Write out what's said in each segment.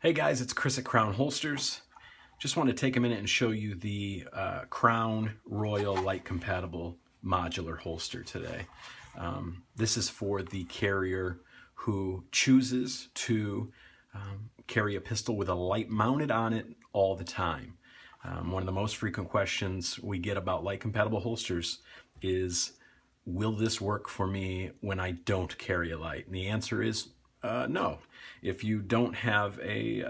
Hey guys, it's Chris at Crown Holsters. Just want to take a minute and show you the Crown Royal Light Compatible Modular Holster today. This is for the carrier who chooses to carry a pistol with a light mounted on it all the time. One of the most frequent questions we get about light compatible holsters is, will this work for me when I don't carry a light? And the answer is no. If you don't have a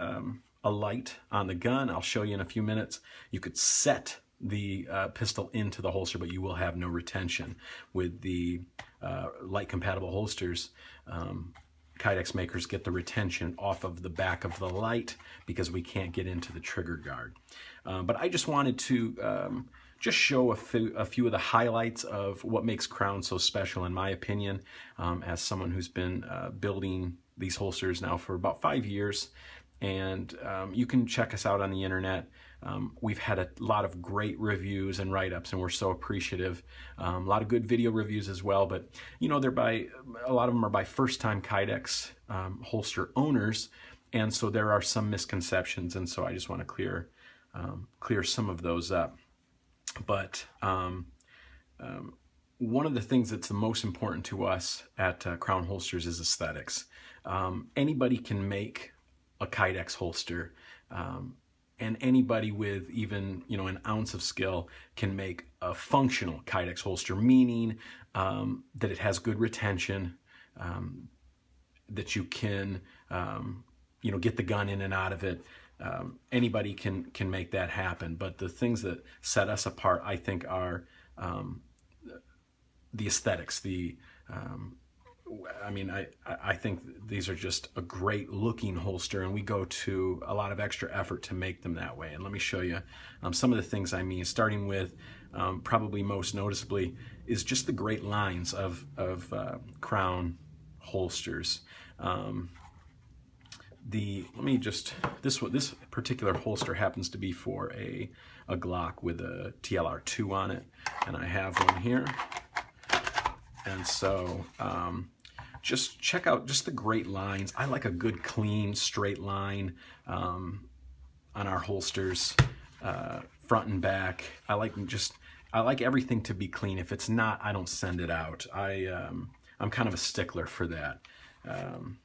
light on the gun, I'll show you in a few minutes, you could set the pistol into the holster, but you will have no retention. With the light compatible holsters, Kydex makers get the retention off of the back of the light because we can't get into the trigger guard. But I just wanted to just show a few of the highlights of what makes Crown so special, in my opinion, as someone who's been building these holsters now for about 5 years. And you can check us out on the internet. We've had a lot of great reviews and write-ups, and we're so appreciative. A lot of good video reviews as well, but you know, a lot of them are by first-time Kydex holster owners, and so there are some misconceptions, and so I just want to clear some of those up. But one of the things that's the most important to us at Crown Holsters is aesthetics. Anybody can make a Kydex holster, and anybody with even an ounce of skill can make a functional Kydex holster, meaning that it has good retention, that you can get the gun in and out of it. Anybody can make that happen. But the things that set us apart, I think, are the aesthetics. I think these are just a great looking holster, and we go to a lot of extra effort to make them that way. And let me show you some of the things I mean, starting with probably most noticeably is just the great lines of Crown holsters. This particular holster happens to be for a Glock with a TLR2 on it, and I have one here. And so just check out just the great lines. I like a good, clean, straight line on our holsters, front and back. I like everything to be clean. If it's not, I don't send it out. I'm kind of a stickler for that. And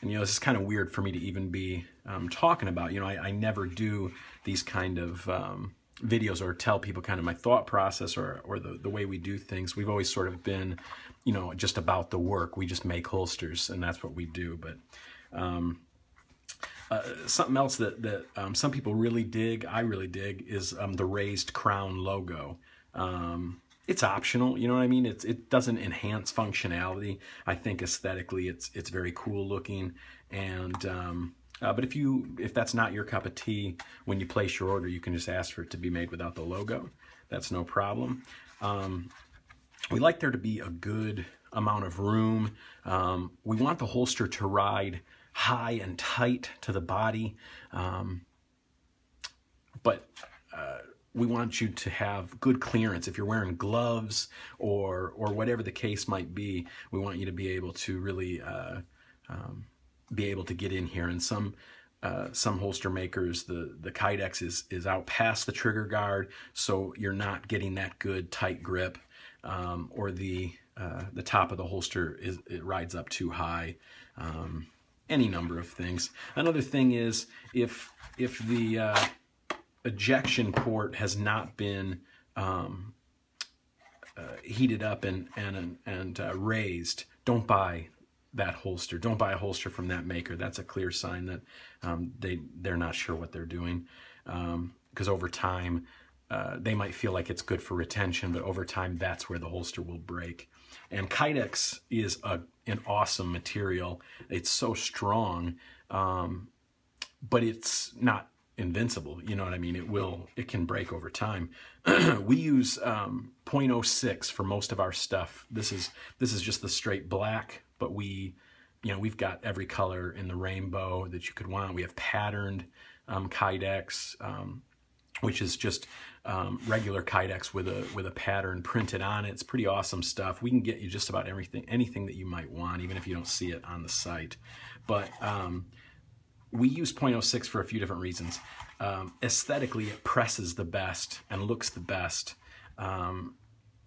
this is kind of weird for me to even be talking about. I never do these kind of videos or tell people kind of my thought process or the way we do things. We've always sort of been, just about the work. We just make holsters, and that's what we do. But something else that some people really dig, I really dig, is the raised Crown logo. It's optional, you know what I mean? It doesn't enhance functionality. I think aesthetically it's very cool looking, and but if that's not your cup of tea, when you place your order, you can just ask for it to be made without the logo. That's no problem. We like there to be a good amount of room. We want the holster to ride high and tight to the body, but we want you to have good clearance. If you're wearing gloves or whatever the case might be, we want you to be able to really be able to get in here. And some holster makers, the Kydex is out past the trigger guard, so you're not getting that good tight grip, or the top of the holster it rides up too high. Any number of things. Another thing is if the ejection port has not been heated up and raised, don't buy that holster. Don't buy a holster from that maker. That's a clear sign that they're not sure what they're doing, because over time they might feel like it's good for retention, but over time that's where the holster will break. And Kydex is an awesome material. It's so strong, but it's not invincible, you know what I mean? It can break over time. We use 0.06 for most of our stuff. This is just the straight black, but we've got every color in the rainbow that you could want. We have patterned Kydex, which is just regular Kydex with a pattern printed on it. It's pretty awesome stuff. We can get you just about anything that you might want, even if you don't see it on the site. But we use .06 for a few different reasons. Aesthetically, it presses the best and looks the best.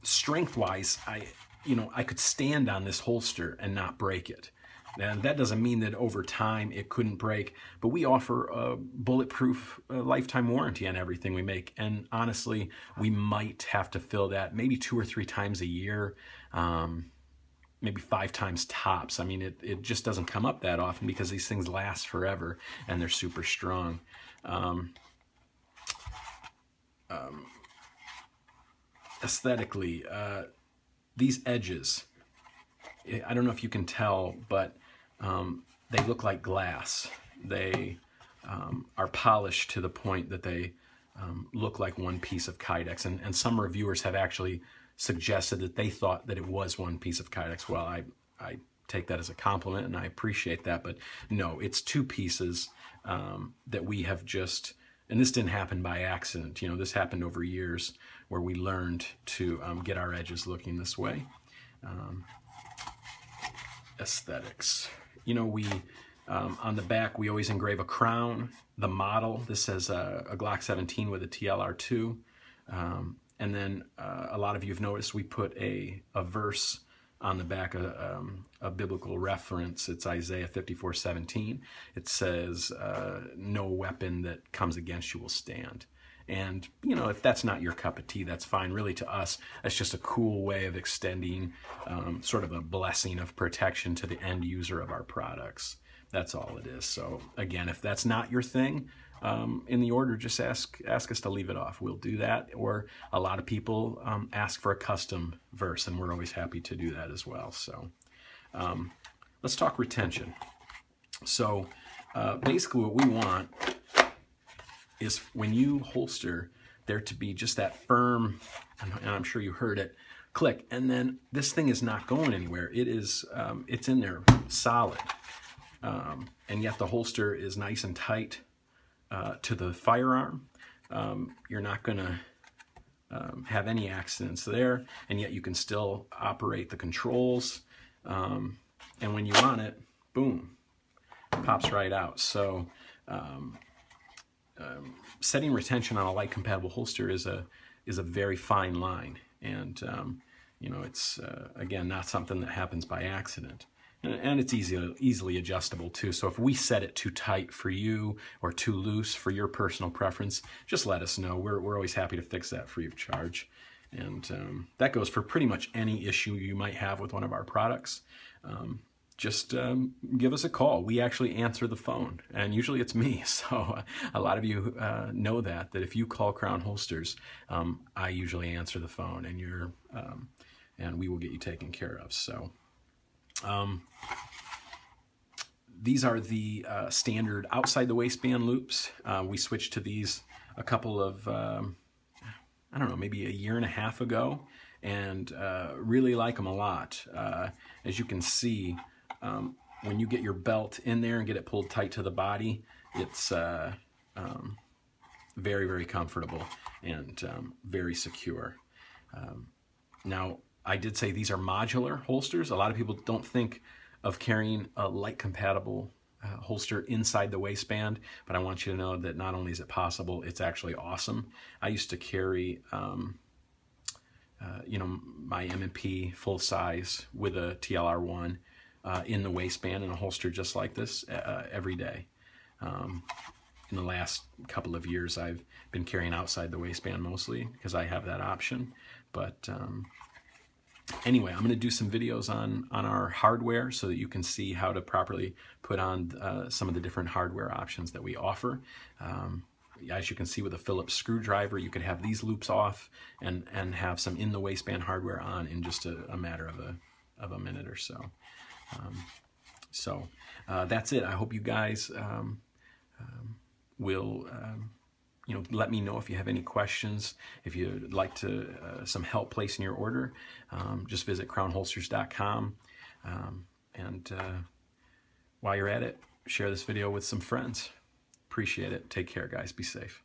Strength-wise, I could stand on this holster and not break it. And that doesn't mean that over time it couldn't break, but we offer a bulletproof lifetime warranty on everything we make. And honestly, we might have to fill that maybe 2 or 3 times a year, maybe 5 times tops. I mean, it just doesn't come up that often because these things last forever and they're super strong. Aesthetically, these edges, I don't know if you can tell, but they look like glass. They are polished to the point that they look like one piece of Kydex. And some reviewers have actually suggested that they thought that it was one piece of Kydex. Well, I take that as a compliment and I appreciate that, but no, it's 2 pieces that we have just, and this didn't happen by accident. This happened over years where we learned to get our edges looking this way. Aesthetics. We on the back, we always engrave a crown, the model. This says a Glock 17 with a TLR2. And then a lot of you have noticed we put a verse on the back, a biblical reference. It's Isaiah 54:17. It says, no weapon that comes against you will stand. And, if that's not your cup of tea, that's fine. Really, to us, that's just a cool way of extending sort of a blessing of protection to the end user of our products. That's all it is. So, again, if that's not your thing, in the order, just ask us to leave it off. We'll do that. Or a lot of people ask for a custom verse, and we're always happy to do that as well. So let's talk retention. So basically what we want is when you holster, there to be just that firm, and I'm sure you heard it, click, and then this thing is not going anywhere. It is, it's in there solid, and yet the holster is nice and tight to the firearm. You're not going to have any accidents there, and yet you can still operate the controls, and when you want it, boom, it pops right out. So setting retention on a light compatible holster is a very fine line, and it's again not something that happens by accident, and it's easily adjustable too. So if we set it too tight for you or too loose for your personal preference, just let us know. We're always happy to fix that free of charge, and that goes for pretty much any issue you might have with one of our products. Just give us a call. We actually answer the phone, and usually it's me. So a lot of you know that if you call Crown Holsters, I usually answer the phone, and and we will get you taken care of. So these are the standard outside the waistband loops. We switched to these a couple of, I don't know, maybe a year and a half ago, and really like them a lot. As you can see, when you get your belt in there and get it pulled tight to the body, it's very, very comfortable and very secure. Now, I did say these are modular holsters. A lot of people don't think of carrying a light compatible holster inside the waistband, but I want you to know that not only is it possible, it's actually awesome. I used to carry my M&P full size with a TLR1 in the waistband in a holster just like this every day. In the last couple of years, I've been carrying outside the waistband mostly because I have that option. But anyway, I'm going to do some videos on our hardware so that you can see how to properly put on some of the different hardware options that we offer. As you can see with a Phillips screwdriver, you could have these loops off and have some in the waistband hardware on in just a matter of a minute or so. That's it. I hope you guys will let me know if you have any questions. If you'd like some help placing your order, just visit crownholsters.com, and while you're at it, share this video with some friends. Appreciate it. Take care, guys. Be safe.